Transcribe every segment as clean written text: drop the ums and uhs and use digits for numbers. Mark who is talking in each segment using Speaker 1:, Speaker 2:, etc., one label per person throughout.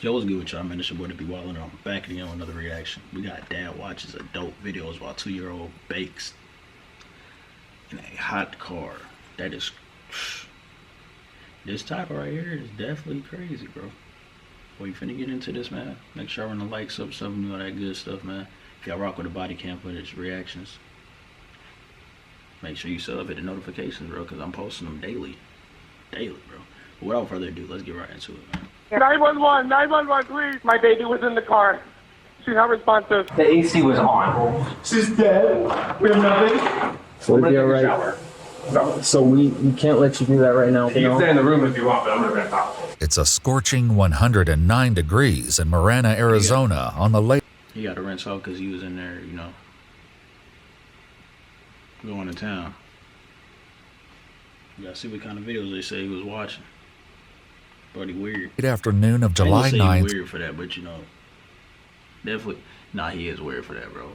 Speaker 1: Yo, what's good with y'all, man? It's your boy DavidBWylin. I'm back again with another reaction. We got dad watches adult videos while 2-year-old bakes in a hot car. That is... This title right here is definitely crazy, bro. We finna get into this, man. Make sure I run the likes up, stuff, and all that good stuff, man. If y'all rock with the body cam footage, reactions, make sure you sub, hit the notifications, bro, because I'm posting them daily. Daily, bro. But without further ado, let's get right into it, man.
Speaker 2: 911, 911, please. My baby was in the car. She's not responsive.
Speaker 3: The AC was on.
Speaker 2: She's dead. We have nothing.
Speaker 4: Would it be alright? So we can't let you do that right now.
Speaker 2: You can stay in the room if you want, but I'm not gonna talk.
Speaker 5: It's a scorching 109 degrees in Marana, Arizona on the lake.
Speaker 1: He got to rinse out because he was in there, you know, going to town. You gotta see what kind of videos they say he was watching. Pretty weird.
Speaker 5: Afternoon of July 9th.
Speaker 1: Weird for that, but you know, definitely. Nah, he is weird for that, bro.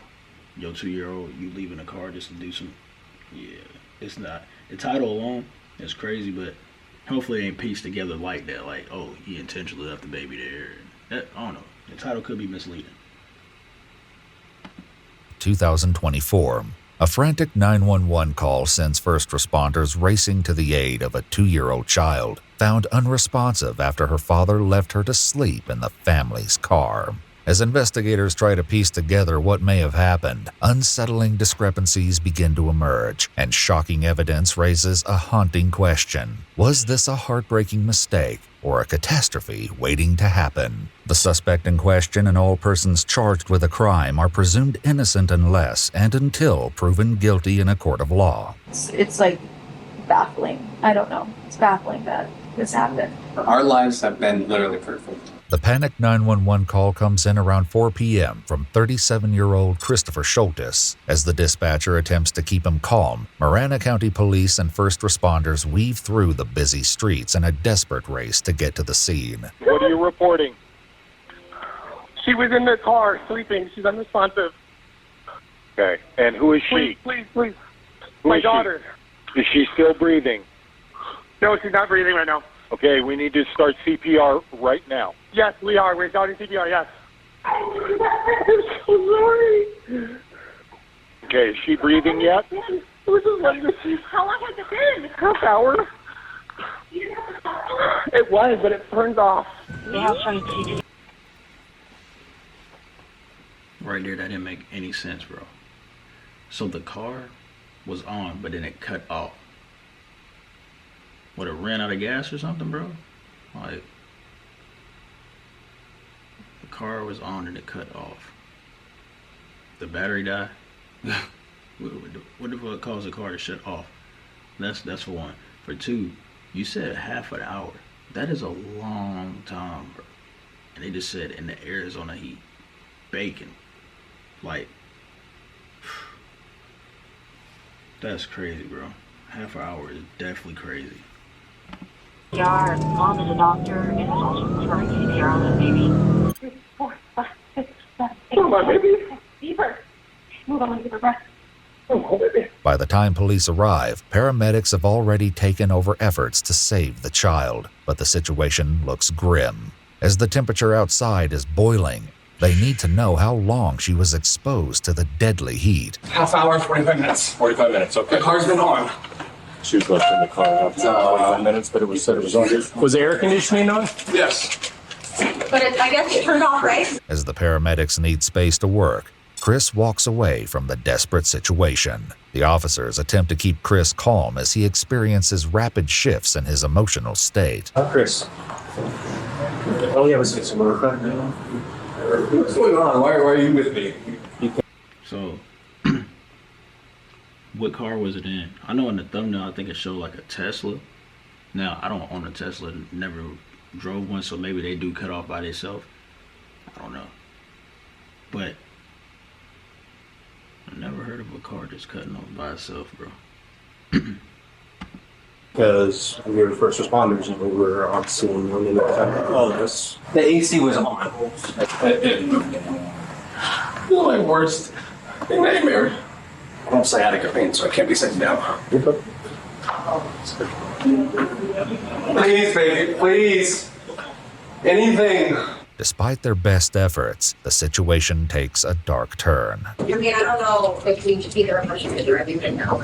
Speaker 1: Your 2-year-old, you leaving the car just to do some. Yeah, it's not. The title alone is crazy, but hopefully it ain't pieced together like that. Like, oh, he intentionally left the baby there. That, I don't know. The title could be misleading.
Speaker 5: 2024. A frantic 911 call sends first responders racing to the aid of a 2-year-old child, found unresponsive after her father left her to sleep in the family's car. As investigators try to piece together what may have happened, unsettling discrepancies begin to emerge, and shocking evidence raises a haunting question. Was this a heartbreaking mistake or a catastrophe waiting to happen? The suspect in question and all persons charged with a crime are presumed innocent unless and until proven guilty in a court of law.
Speaker 6: It's like baffling. I don't know. It's baffling that this happened.
Speaker 3: Our lives have been literally perfect.
Speaker 5: The panicked 911 call comes in around 4 p.m. from 37-year-old Christopher Schultes. As the dispatcher attempts to keep him calm, Marana County Police and first responders weave through the busy streets in a desperate race to get to the scene.
Speaker 2: What are you reporting? She was in the car sleeping. She's unresponsive.
Speaker 7: Okay. And who is she?
Speaker 2: Please. My daughter.
Speaker 7: Is she still breathing?
Speaker 2: No, she's not breathing right now.
Speaker 7: Okay, we need to start CPR right now.
Speaker 2: Yes, we are. We're starting CPR, yes. I'm so sorry.
Speaker 7: Okay, is she breathing yet?
Speaker 2: It was just like this. How long has it been? Half hour. It was, but it turned off.
Speaker 1: Right there, that didn't make any sense, bro. So the car was on, but then it cut off. What, it ran out of gas or something, bro? Like, the car was on and it cut off. The battery died. What the fuck caused the car to shut off? That's for one. For two, you said half an hour. That is a long time, bro. And they just said in the Arizona heat, baking. Like, that's crazy, bro. Half an hour is definitely crazy.
Speaker 6: Our mom is a doctor and is also performing CPR on the baby. 3, 4, 5, 6, 7, 8.
Speaker 2: Come on, baby.
Speaker 6: Deeper. Move on, give her breath.
Speaker 2: Oh, baby.
Speaker 5: By the time police arrive, paramedics have already taken over efforts to save the child, but the situation looks grim. As the temperature outside is boiling, they need to know how long she was exposed to the deadly heat.
Speaker 3: Half hour, 45 minutes.
Speaker 7: 45 minutes, okay.
Speaker 3: The car's been on.
Speaker 7: She was left in the car after 45 minutes, but it was said it was on. Was the air conditioning on?
Speaker 3: Yes.
Speaker 6: But I guess it turned off, right?
Speaker 5: As the paramedics need space to work, Chris walks away from the desperate situation. The officers attempt to keep Chris calm as he experiences rapid shifts in his emotional state.
Speaker 3: Chris. Oh, yeah, was some more. What's going on? Why are you with me?
Speaker 1: So, what car was it in? I know in the thumbnail, I think it showed like a Tesla. Now, I don't own a Tesla, never drove one, so maybe they do cut off by themselves. I don't know. But I never heard of a car just cutting off by itself, bro.
Speaker 8: Because we were first responders and we were on scene when they looked at all of this.
Speaker 3: The AC was on.
Speaker 2: My worst nightmare.
Speaker 3: I have sciatica pain, so I can't be sitting down. Please, baby, please. Anything.
Speaker 5: Despite their best efforts, the situation takes a dark turn.
Speaker 9: I mean, I don't know if we should be the person to driving right now.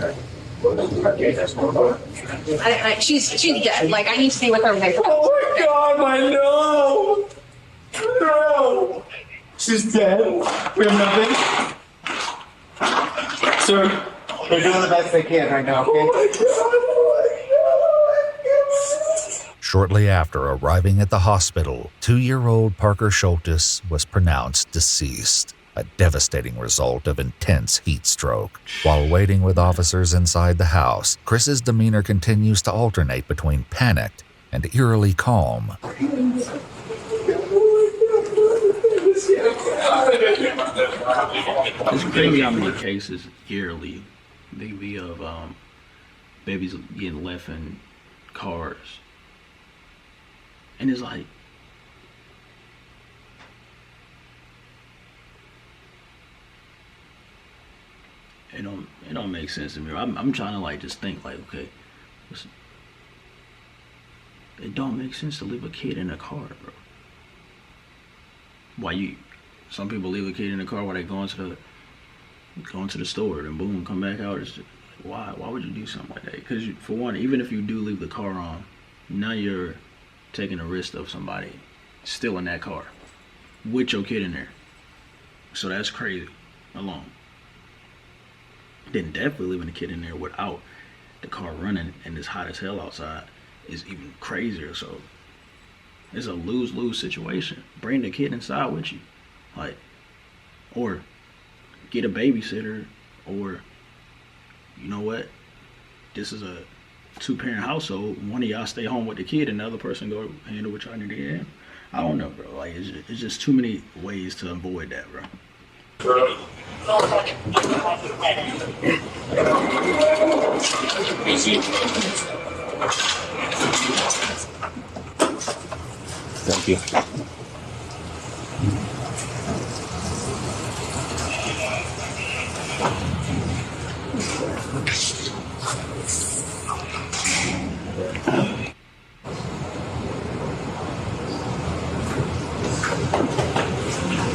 Speaker 9: She's dead. Like, I need to be with her right now.
Speaker 3: Oh my God, my no! No! She's dead. We have nothing. Sir,
Speaker 10: they're doing the best they can right now, okay?
Speaker 3: oh my God.
Speaker 5: Shortly after arriving at the hospital, 2-year-old Parker Schultes was pronounced deceased, a devastating result of intense heat stroke. While waiting with officers inside the house, Chris's demeanor continues to alternate between panicked and eerily calm.
Speaker 1: It's crazy how many cases yearly they be of babies getting left in cars. And it's like, it don't make sense to me. I'm trying to like just think like, okay, listen, it don't make sense to leave a kid in a car, bro. Some people leave a kid in the car while they going to the store, and boom, come back out. It's just, why would you do something like that? Because for one, even if you do leave the car on, now you're taking a risk of somebody still in that car with your kid in there. So that's crazy alone. Then definitely leaving the kid in there without the car running and it's hot as hell outside is even crazier. So it's a lose-lose situation. Bring the kid inside with you, like, or get a babysitter, or you know what? This is a 2-parent household. One of y'all stay home with the kid, and the other person go handle what y'all need to get. I don't know, bro. Like, it's just too many ways to avoid that, bro.
Speaker 7: Thank you.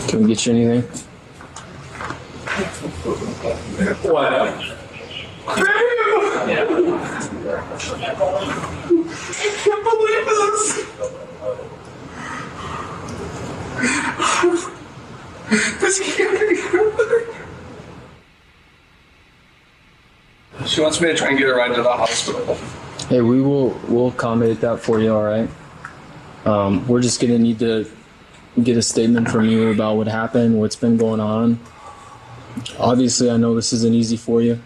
Speaker 4: Can we get you anything?
Speaker 3: What? Yeah. I can't believe this. This can't be good. She wants me to try and get her right to the hospital.
Speaker 4: Hey, we'll accommodate that for you, all right? We're just gonna need to get a statement from you about what happened, what's been going on. Obviously, I know this isn't easy for you.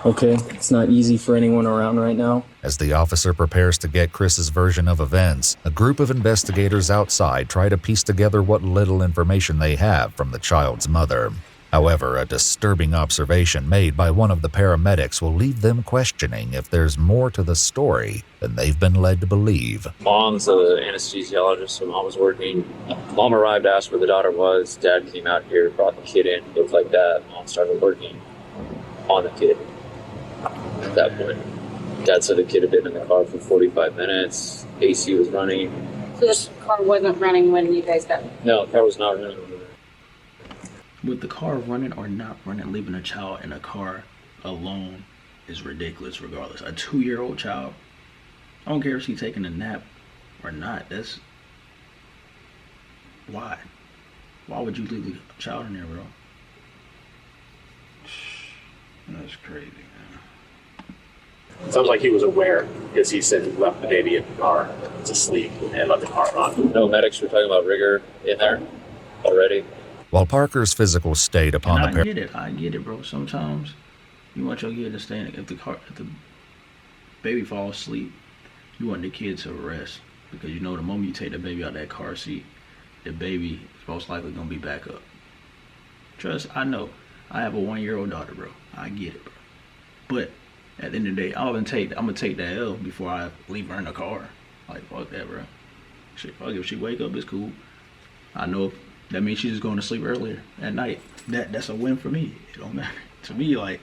Speaker 4: Okay, it's not easy for anyone around right now.
Speaker 5: As the officer prepares to get Chris's version of events, a group of investigators outside try to piece together what little information they have from the child's mother. However, a disturbing observation made by one of the paramedics will leave them questioning if there's more to the story than they've been led to believe.
Speaker 11: Mom's an anesthesiologist, so Mom was working. Mom arrived, asked where the daughter was. Dad came out here, brought the kid in, looked like that. Mom started working on the kid. At that point, Dad said the kid had been in the car for 45 minutes. AC was running.
Speaker 9: So this car wasn't running when you guys got...
Speaker 11: No, the car was not running.
Speaker 1: With the car running or not running, leaving a child in a car alone is ridiculous regardless. A 2-year-old child, I don't care if she's taking a nap or not. That's... Why? Why would you leave the child in there, bro? That's crazy, man.
Speaker 7: It sounds like he was aware because he said he left the baby in the car to sleep and let the car run.
Speaker 11: No medics were talking about rigor in there already.
Speaker 5: While Parker's physical state upon
Speaker 1: I get it, bro. Sometimes you want your kid to stay in it. If the baby falls asleep, you want the kid to rest, because you know the moment you take the baby out of that car seat, the baby is most likely gonna be back up. Trust, I know. I have a 1-year-old daughter, bro. I get it, bro. But at the end of the day, I'm gonna take that L before I leave her in the car. Like, fuck that, bro. Shit, fuck, if she wake up, it's cool. I know that means she's just going to sleep earlier at night. That's a win for me. It don't matter to me. Like,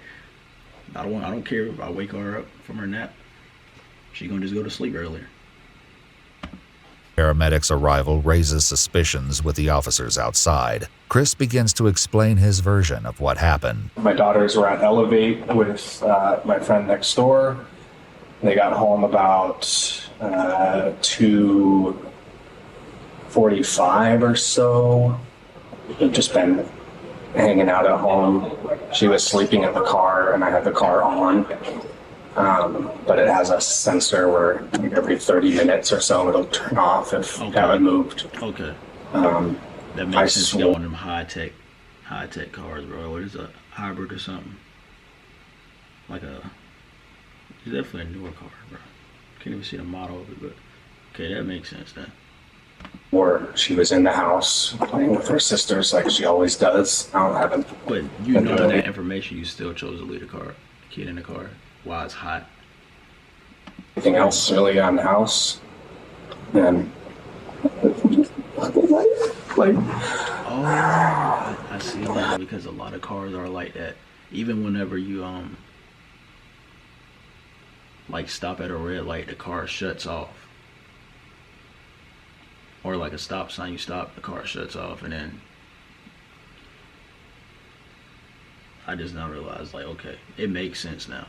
Speaker 1: I don't care if I wake her up from her nap. She gonna just go to sleep earlier.
Speaker 5: Paramedics' arrival raises suspicions with the officers outside. Chris begins to explain his version of what happened.
Speaker 3: My daughters were at Elevate with my friend next door. They got home about 2:45 or so. They've just been hanging out at home. She was sleeping in the car, and I had the car on. But it has a sensor where every 30 minutes or so it'll turn off if you haven't moved.
Speaker 1: Okay. That makes sense. You got one of them high-tech cars, bro. What is a hybrid or something? It's definitely a newer car, bro. Can't even see the model of it, but okay, that makes sense then.
Speaker 3: Or she was in the house playing with her sisters like she always does. I haven't.
Speaker 1: But you know that information, you still chose to leave the car, the kid in the car, while it's hot.
Speaker 3: Anything else really on the house? And
Speaker 1: I see that because a lot of cars are like that. Even whenever you like stop at a red light, the car shuts off. Or like a stop sign, you stop, the car shuts off, and then I just now realized, like, okay, it makes sense now.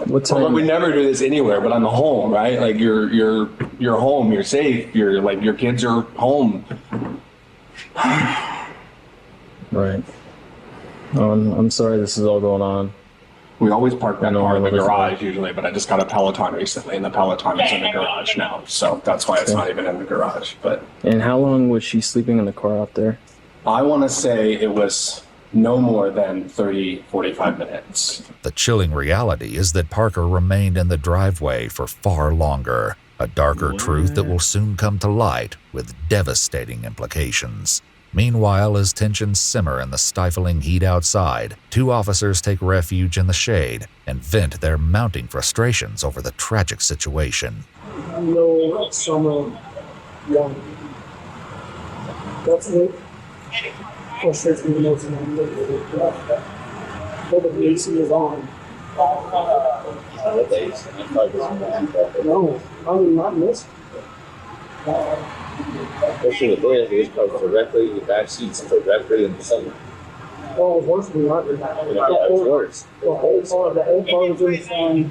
Speaker 3: What time? Well, we never do this anywhere, but I'm home, right? Like you're home, you're safe, you're like your kids are home.
Speaker 4: Right. I'm sorry this is all going on.
Speaker 3: We always park that car in the garage usually, but I just got a Peloton recently, and the Peloton is in the garage now, so that's why it's not even in the garage. But
Speaker 4: and how long was she sleeping in the car out there?
Speaker 3: I want to say it was no more than 30-45 minutes.
Speaker 5: The chilling reality is that Parker remained in the driveway for far longer, a darker truth that will soon come to light with devastating implications. Meanwhile, as tensions simmer in the stifling heat outside, two officers take refuge in the shade and vent their mounting frustrations over the tragic situation.
Speaker 12: No summer one. That's it. Frustrates me the most. But the AC is on. No, I'm not missed.
Speaker 11: Especially with this, it comes directly, the back seats directly in the sun.
Speaker 12: Well, it was worse than that.
Speaker 11: It's worse.
Speaker 12: The whole car was in the sun.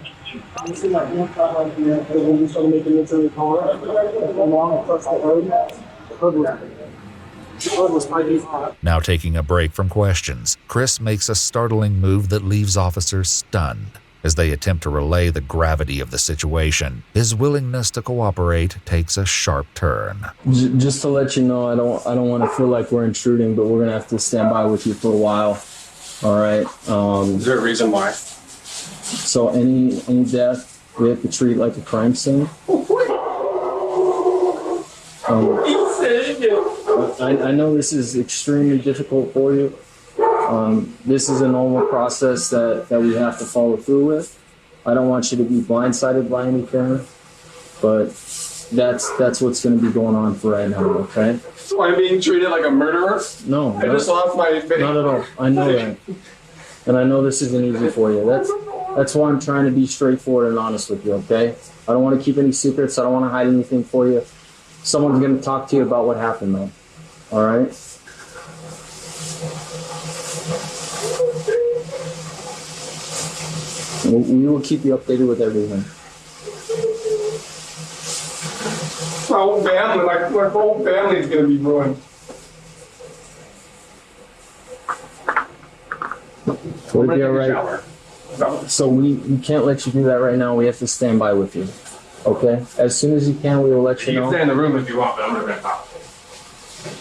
Speaker 12: You see my hand cut right here, and when we started making it to the car, along across the road, the hood was piping hot.
Speaker 5: Now taking a break from questions, Chris makes a startling move that leaves officers stunned. As they attempt to relay the gravity of the situation, his willingness to cooperate takes a sharp turn.
Speaker 4: Just to let you know, I don't want to feel like we're intruding, but we're gonna have to stand by with you for a while. All right.
Speaker 3: Is there a reason why?
Speaker 4: So any death we have to treat like a crime scene. I know this is extremely difficult for you. This is a normal process that we have to follow through with. I don't want you to be blindsided by anything, but that's what's going to be going on for right now, okay?
Speaker 3: So I'm being treated like a murderer?
Speaker 4: No.
Speaker 3: I just lost my...
Speaker 4: Not at all. I know that. And I know this isn't easy for you. That's why I'm trying to be straightforward and honest with you, okay? I don't want to keep any secrets. I don't want to hide anything for you. Someone's going to talk to you about what happened, though. All right? We will keep you updated with everything.
Speaker 3: My whole family, my whole family is going to be ruined.
Speaker 4: We'll be all right. So we can't let you do that right now. We have to stand by with you. Okay? As soon as you can, we will let you know.
Speaker 3: You can stay in the room if you want, but I'm going to talk.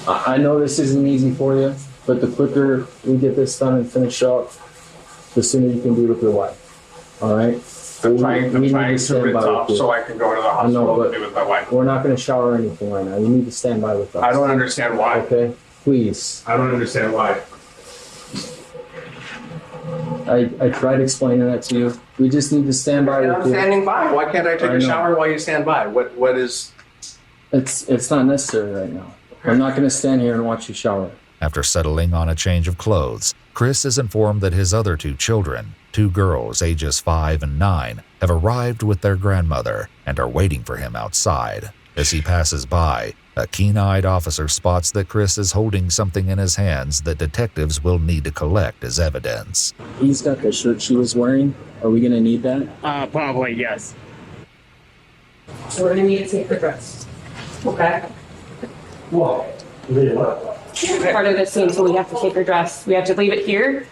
Speaker 4: I know this isn't easy for you, but the quicker we get this done and finish up, the sooner you can be with your wife. All right?
Speaker 3: I'm trying to rinse off so I can go to the hospital to be with my wife.
Speaker 4: We're not going to shower or anything right now. You need to stand by with us.
Speaker 3: I don't understand why.
Speaker 4: Okay? Please.
Speaker 3: I don't understand why.
Speaker 4: I tried explaining that to you. We just need to stand by with you.
Speaker 3: I'm standing by. Why can't I take a shower while you stand by? What is...
Speaker 4: It's not necessary right now. I'm not going to stand here and watch you shower.
Speaker 5: After settling on a change of clothes, Chris is informed that his other two children, 2 girls ages 5 and 9 have arrived with their grandmother and are waiting for him outside. As he passes by, a keen-eyed officer spots that Chris is holding something in his hands that detectives will need to collect as evidence.
Speaker 4: He's got the shirt she was wearing. Are we gonna need that?
Speaker 2: Probably, yes.
Speaker 9: So we're gonna need to take the dress. Okay.
Speaker 12: Whoa.
Speaker 9: Part of this scene, so we have to take her dress. We have to leave it here.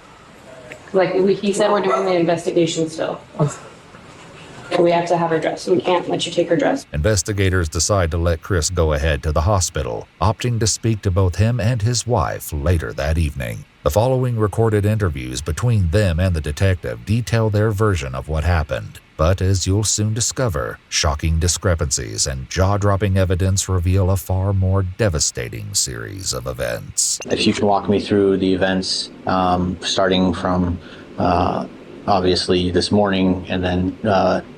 Speaker 9: Like he said, we're doing the investigation still. And we have to have her dress. We can't let you take her dress.
Speaker 5: Investigators decide to let Chris go ahead to the hospital, opting to speak to both him and his wife later that evening. The following recorded interviews between them and the detective detail their version of what happened. But as you'll soon discover, shocking discrepancies and jaw-dropping evidence reveal a far more devastating series of events.
Speaker 13: If you can walk me through the events, starting from obviously this morning and then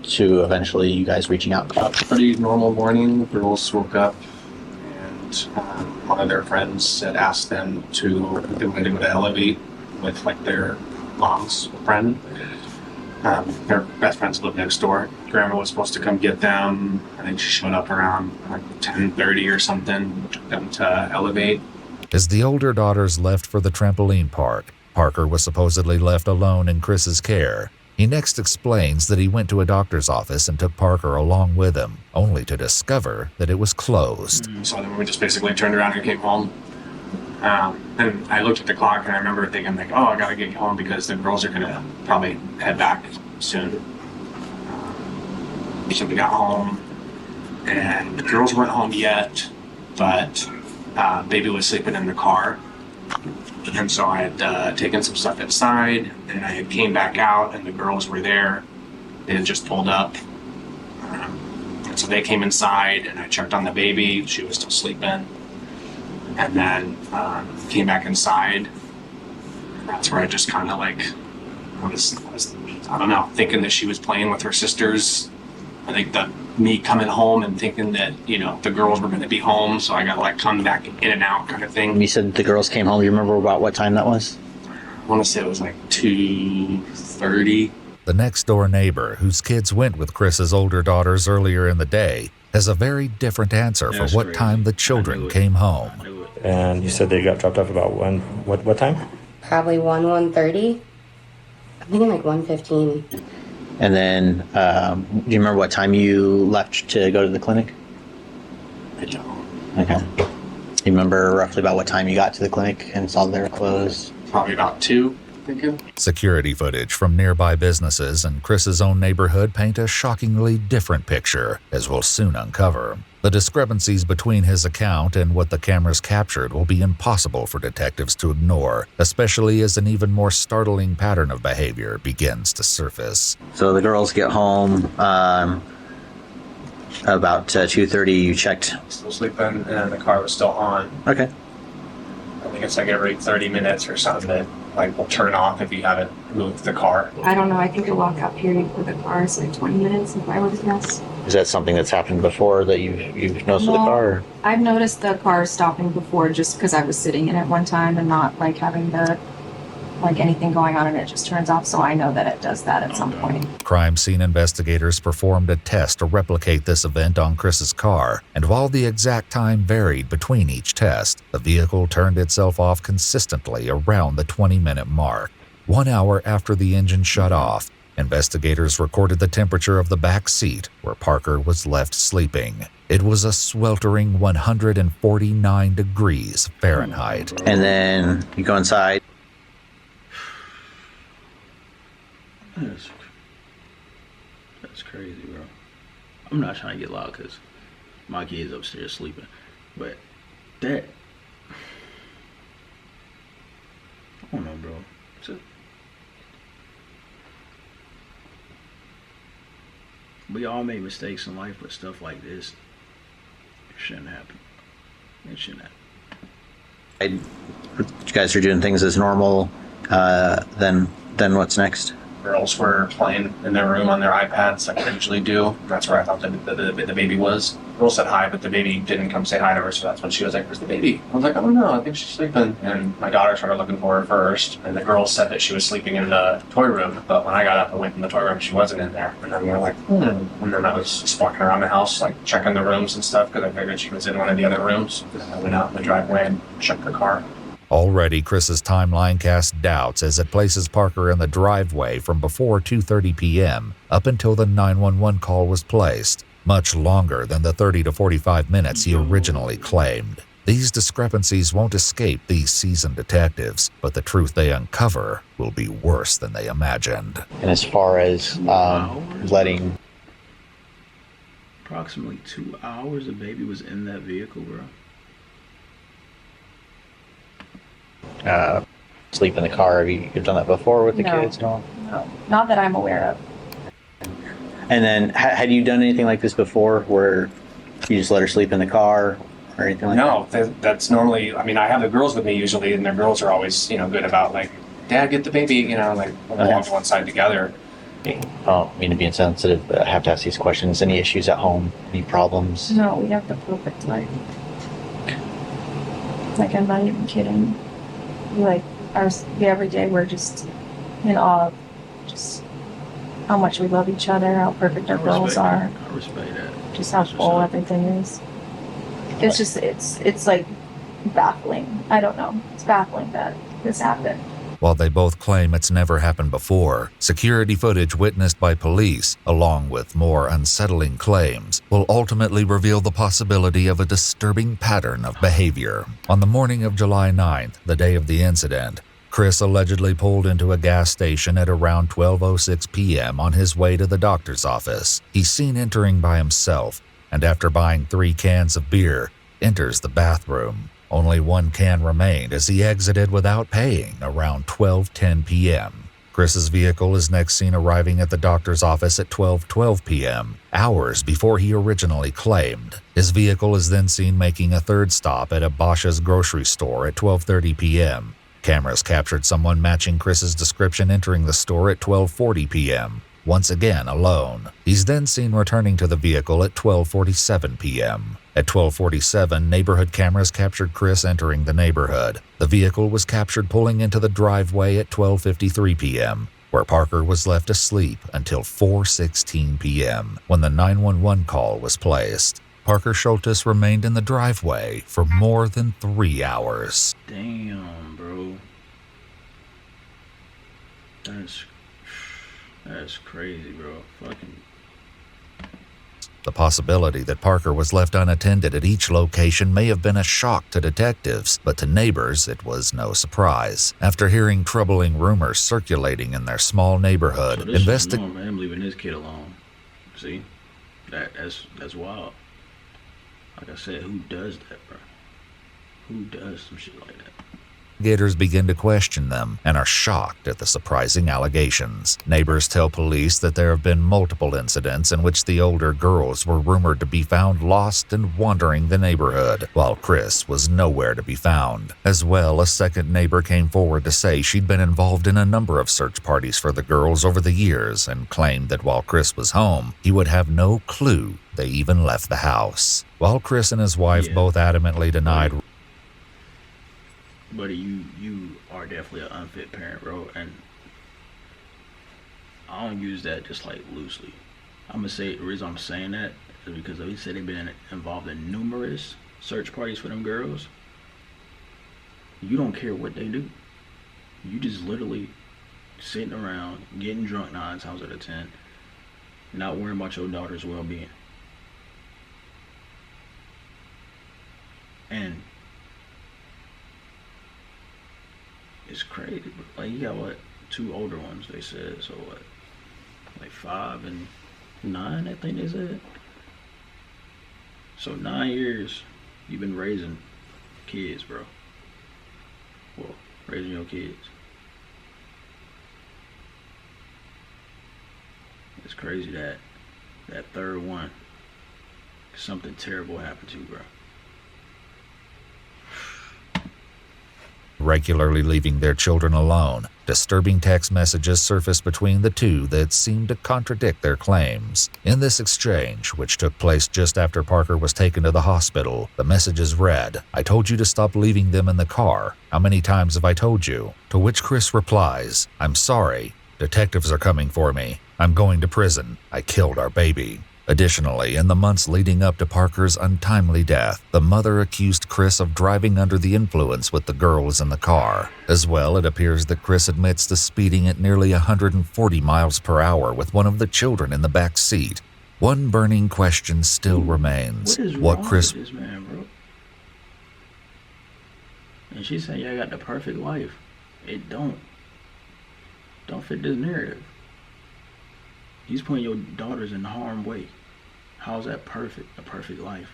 Speaker 13: to eventually you guys reaching out.
Speaker 3: Pretty normal morning. The girls woke up and one of their friends had asked them to, they wanted to go to Elevate with like their mom's friend. Their best friends live next door. Grandma was supposed to come get them. I think she showed up around like 10:30 or something, took them to Elevate.
Speaker 5: As the older daughters left for the trampoline park, Parker was supposedly left alone in Chris's care. He next explains that he went to a doctor's office and took Parker along with him, only to discover that it was closed.
Speaker 3: So then we just basically turned around and came home. And I looked at the clock and I remember thinking like, oh, I gotta get home because the girls are gonna probably head back soon. So we got home and the girls weren't home yet, but baby was sleeping in the car. And so I had taken some stuff inside and I came back out and the girls were there. They had just pulled up. And so they came inside and I checked on the baby. She was still sleeping. And then came back inside. And that's where I just kind of like, I was, I don't know, thinking that she was playing with her sisters. I think that me coming home and thinking that, you know, the girls were going to be home. So I got to like come back in and out kind of thing.
Speaker 13: You said the girls came home. You remember about what time that was?
Speaker 3: I want to say it was like 2:30.
Speaker 5: The next-door neighbor, whose kids went with Chris's older daughters earlier in the day, has a very different answer for what time the children came home.
Speaker 14: And you said they got dropped off about what time?
Speaker 9: Probably 1:30. I'm thinking like 1:15.
Speaker 13: And then, do you remember what time you left to go to the clinic?
Speaker 3: I don't.
Speaker 13: Okay. You remember roughly about what time you got to the clinic and saw they were closed?
Speaker 3: Probably about 2, I think.
Speaker 5: Security footage from nearby businesses and Chris's own neighborhood paint a shockingly different picture, as we'll soon uncover. The discrepancies between his account and what the cameras captured will be impossible for detectives to ignore, especially as an even more startling pattern of behavior begins to surface.
Speaker 13: So the girls get home about 2:30. You checked.
Speaker 3: Still sleeping and the car was still on.
Speaker 13: Okay.
Speaker 3: I think it's like every 30 minutes or something that like will turn off if you haven't moved the car.
Speaker 6: I don't know. I think the lockout period for the car is like 20 minutes, if I were to guess.
Speaker 13: Is that something that's happened before that you've noticed with the car? Or?
Speaker 6: I've noticed the car stopping before just because I was sitting in it one time and not like having anything going on and it just turns off. So I know that it does that at some point.
Speaker 5: Crime scene investigators performed a test to replicate this event on Chris's car, and while the exact time varied between each test, the vehicle turned itself off consistently around the 20-minute mark. 1 hour after the engine shut off, investigators recorded the temperature of the back seat where Parker was left sleeping. It was a sweltering 149 degrees Fahrenheit.
Speaker 13: And then you go inside.
Speaker 1: That's crazy, bro. I'm not trying to get loud because my kid's upstairs sleeping, but that, I don't know, bro. We all make mistakes in life, but stuff like this, it shouldn't happen. It shouldn't happen.
Speaker 13: You guys are doing things as normal. Then what's next?
Speaker 3: girls were playing in their room on their iPads like they usually do. That's where I thought the baby was. The girl said hi, but the baby didn't come say hi to her, so that's when she was like, "Where's the baby?" I was like, "I don't know, I think she's sleeping." And my daughter started looking for her first, and the girl said that she was sleeping in the toy room, but when I got up and went in the toy room, she wasn't in there. And then we were like, And then I was just walking around the house, like checking the rooms and stuff, because I figured she was in one of the other rooms. And I went out in the driveway and checked the car.
Speaker 5: Already, Chris's timeline casts doubts as it places Parker in the driveway from before 2:30 p.m. up until the 911 call was placed, much longer than the 30 to 45 minutes he originally claimed. These discrepancies won't escape these seasoned detectives, but the truth they uncover will be worse than they imagined.
Speaker 13: And as far as letting...
Speaker 1: Approximately 2 hours the baby was in that vehicle, bro.
Speaker 13: Sleep in the car. Have you done that before with the
Speaker 6: No.
Speaker 13: kids? No.
Speaker 6: No, not that I'm aware of.
Speaker 13: And then, had you done anything like this before, where you just let her sleep in the car or anything like that?
Speaker 3: No, that's normally, I mean, I have the girls with me usually, and the girls are always, good about like, "Dad, get the baby," like we'll walk to one side together.
Speaker 13: I don't mean to be insensitive, but I have to ask these questions. Any issues at home? Any problems?
Speaker 6: No, we have the perfect life. Like, I'm not even kidding. Like, every day we're just in awe of just how much we love each other, how perfect our girls are.
Speaker 1: I respect that.
Speaker 6: Just how full everything is. It's just, it's like baffling. I don't know. It's baffling that this happened.
Speaker 5: While they both claim it's never happened before, security footage witnessed by police, along with more unsettling claims, will ultimately reveal the possibility of a disturbing pattern of behavior. On the morning of July 9th, the day of the incident, Chris allegedly pulled into a gas station at around 12:06 p.m. on his way to the doctor's office. He's seen entering by himself, and after buying 3 cans of beer, enters the bathroom. Only 1 can remained as he exited without paying around 12:10 p.m. Chris's vehicle is next seen arriving at the doctor's office at 12:12 p.m., hours before he originally claimed. His vehicle is then seen making a third stop at a Bosch's grocery store at 12:30 p.m. Cameras captured someone matching Chris's description entering the store at 12:40 p.m., once again alone. He's then seen returning to the vehicle at 12:47 p.m. At 12:47, neighborhood cameras captured Chris entering the neighborhood. The vehicle was captured pulling into the driveway at 12:53 p.m., where Parker was left asleep until 4:16 p.m., when the 911 call was placed. Parker Schultes remained in the driveway for more than 3 hours.
Speaker 1: Damn, bro. That's crazy, bro. Fucking.
Speaker 5: The possibility that Parker was left unattended at each location may have been a shock to detectives, but to neighbors it was no surprise. After hearing troubling rumors circulating in their small neighborhood,
Speaker 1: So this is normal, man. I'm leaving this kid alone. See? That's wild. Like I said, who does that, bro? Who does some shit like that?
Speaker 5: Investigators begin to question them and are shocked at the surprising allegations. Neighbors tell police that there have been multiple incidents in which the older girls were rumored to be found lost and wandering the neighborhood, while Chris was nowhere to be found. As well, a second neighbor came forward to say she'd been involved in a number of search parties for the girls over the years and claimed that while Chris was home, he would have no clue they even left the house. While Chris and his wife both adamantly denied.
Speaker 1: Buddy, you are definitely an unfit parent, bro, and I don't use that just like loosely. I'm gonna say the reason I'm saying that is because they said they've been involved in numerous search parties for them girls. You don't care what they do. You just literally sitting around getting drunk 9 times out of 10, not worrying about your daughter's well-being. And it's crazy, but like you got what, 2 older ones they said, so what, like 5 and 9 I think they said. So 9 years you've been raising kids, bro. Well, raising your kids. It's crazy that third one, something terrible happened to, bro.
Speaker 5: regularly leaving their children alone. Disturbing text messages surfaced between the two that seemed to contradict their claims. In this exchange, which took place just after Parker was taken to the hospital, the messages read, "I told you to stop leaving them in the car. How many times have I told you?" To which Chris replies, "I'm sorry. Detectives are coming for me. I'm going to prison. I killed our baby." Additionally, in the months leading up to Parker's untimely death, the mother accused Chris of driving under the influence with the girls in the car. As well, it appears that Chris admits to speeding at nearly 140 miles per hour with one of the children in the back seat. One burning question still remains.
Speaker 1: What Chris with this man, bro? And she said, "Yeah, I got the perfect life." It don't fit this narrative. He's putting your daughters in harm's way. How's that perfect? A perfect life?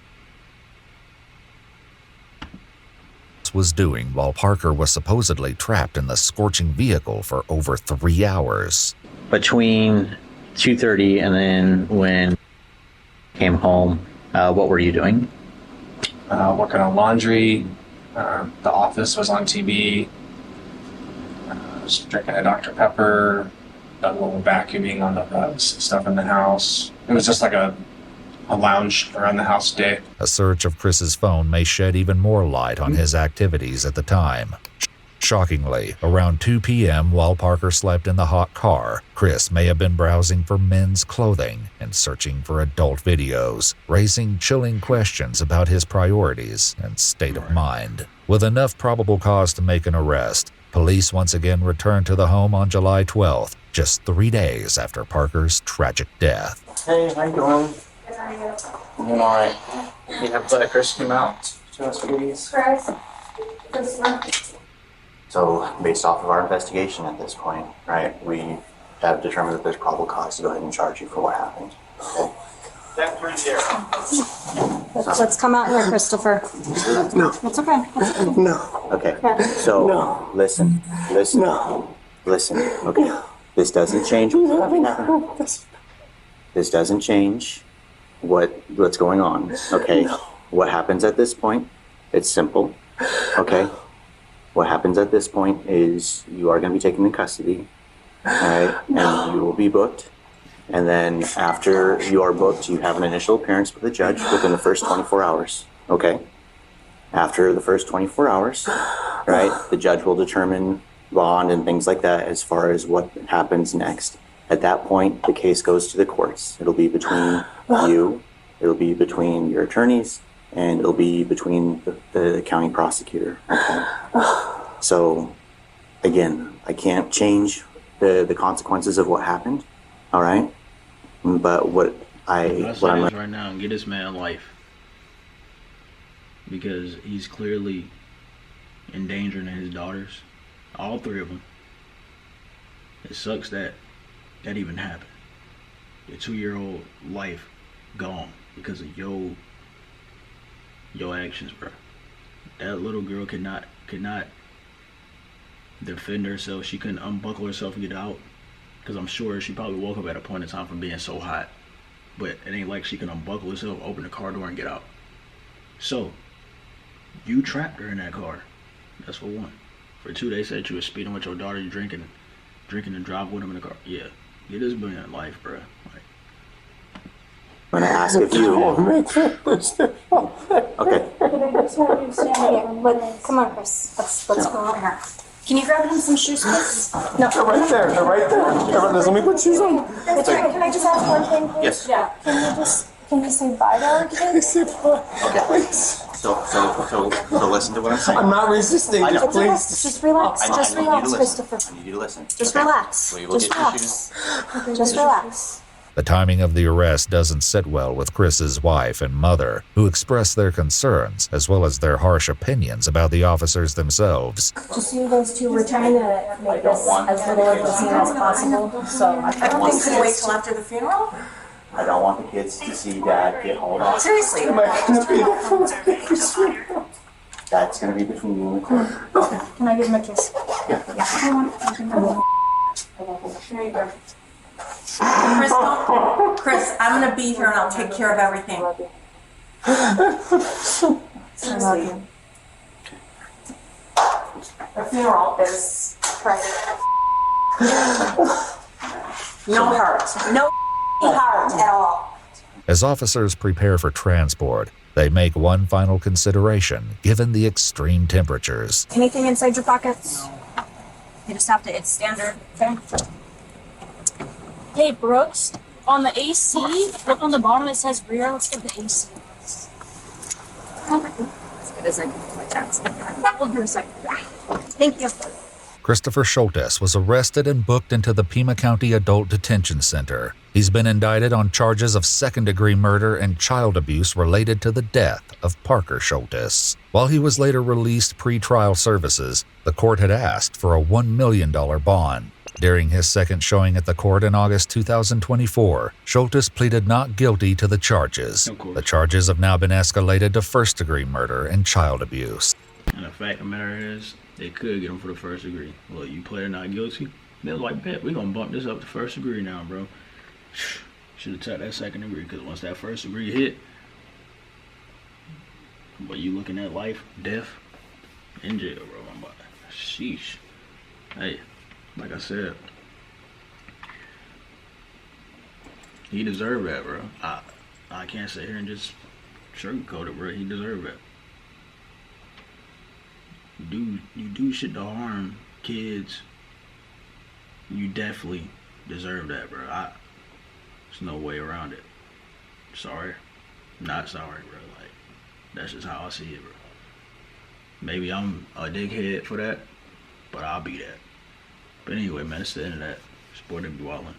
Speaker 5: Was doing while Parker was supposedly trapped in the scorching vehicle for over 3 hours.
Speaker 13: Between 2:30 and then when I came home, what were you doing?
Speaker 3: Working on laundry. The office was on TV. Was drinking a Dr. Pepper. Done a little vacuuming on the stuff in the house. It was just like a lounge around the house day.
Speaker 5: A search of Chris's phone may shed even more light on his activities at the time. Shockingly, around 2 p.m. while Parker slept in the hot car, Chris may have been browsing for men's clothing and searching for adult videos, raising chilling questions about his priorities and state of mind. With enough probable cause to make an arrest, police once again returned to the home on July 12th, just 3 days after Parker's tragic death.
Speaker 3: Hey, how you doing? I'm doing all right. You have Chris come out to us, please.
Speaker 13: So, based off of our investigation at this point, right, we have determined that there's probable cause to go ahead and charge you for what happened. Okay.
Speaker 6: Let's come out here, Christopher.
Speaker 3: No.
Speaker 6: It's okay.
Speaker 3: No.
Speaker 13: Okay. So,
Speaker 3: No.
Speaker 13: listen.
Speaker 3: No.
Speaker 13: Listen. Okay. This doesn't change what's happening. This doesn't change what's going on. Okay. What happens at this point? It's simple. Okay. What happens at this point is you are going to be taken into custody, all right, and you will be booked. And then after you are booked, you have an initial appearance with the judge within the first 24 hours, okay? After the first 24 hours, right, the judge will determine bond and things like that as far as what happens next. At that point, the case goes to the courts. It'll be between you, it'll be between your attorneys, and it'll be between the county prosecutor, okay? So, again, I can't change the consequences of what happened, all right? But what I'm
Speaker 1: right now, and get this man life, because he's clearly endangering his daughters, all 3 of them. It sucks that even happened. Your 2-year-old life gone because of your actions, bro. That little girl could not defend herself. She couldn't unbuckle herself and get out, because I'm sure she probably woke up at a point in time from being so hot. But it ain't like she can unbuckle herself, open the car door, and get out. So you trapped her in that car. That's for one. For 2, they said you were speeding with your daughter, you drinking and driving with him in the car. Yeah, get this man life, bro.
Speaker 13: I'm gonna ask if you. Okay.
Speaker 6: Come on, Chris. Let's go out here. Can you grab him some shoes, please? No.
Speaker 3: They're right there. They're right there. Let me put shoes on.
Speaker 6: That's right. Can I just ask one thing, please?
Speaker 13: Yes.
Speaker 6: Yeah. Can you say bye to our kids?
Speaker 13: Okay. So listen to what I'm saying.
Speaker 3: I'm not resisting. Just please.
Speaker 6: Just relax. Just relax, Christopher.
Speaker 13: I need you to listen.
Speaker 6: Just relax.
Speaker 13: We will
Speaker 6: Just
Speaker 13: get
Speaker 6: relax.
Speaker 13: your
Speaker 6: Just relax.
Speaker 5: The timing of the arrest doesn't sit well with Chris's wife and mother, who expressed their concerns as well as their harsh opinions about the officers themselves.
Speaker 6: Just you guys two, we're trying to make this as little of a scene as possible. So I don't think we can wait till after the funeral.
Speaker 13: I don't want the kids to see Dad get hauled off.
Speaker 6: Seriously.
Speaker 13: That's going to be between you and the court.
Speaker 6: Can I give him a kiss? Yeah. There you go.
Speaker 15: Chris, I'm gonna be here and I'll take care of everything.
Speaker 6: I love you.
Speaker 15: The funeral is Friday. No heart. No heart at all.
Speaker 5: As officers prepare for transport, they make one final consideration given the extreme temperatures.
Speaker 6: Anything inside your pockets? You just have to, it's standard, okay?
Speaker 16: Hey, Brooks, on the AC, look on the bottom, it says rear. Let's get the AC.
Speaker 6: As good as I can do my tax. Hold for a second. Thank you.
Speaker 5: Christopher Schultes was arrested and booked into the Pima County Adult Detention Center. He's been indicted on charges of second-degree murder and child abuse related to the death of Parker Schultes. While he was later released pre-trial services, the court had asked for a $1 million bond. During his second showing at the court in August 2024, Schultes pleaded not guilty to the charges. The charges have now been escalated to first-degree murder and child abuse.
Speaker 1: And the fact of the matter is, they could get him for the first degree. Well, you pled not guilty. They was like, bet, we're going to bump this up to first degree now, bro. Should have took that second degree, because once that first degree hit, but you looking at life, death, in jail, bro. I'm like, sheesh. Hey, like I said, he deserved that, bro. I can't sit here and just sugarcoat it, bro. He deserved that. You do shit to harm kids, you definitely deserve that, bro. There's no way around it. Sorry. Not sorry, bro. Like, that's just how I see it, bro. Maybe I'm a dickhead for that, but I'll be that. But anyway, man, it's the end of that. It's DavidBWylin.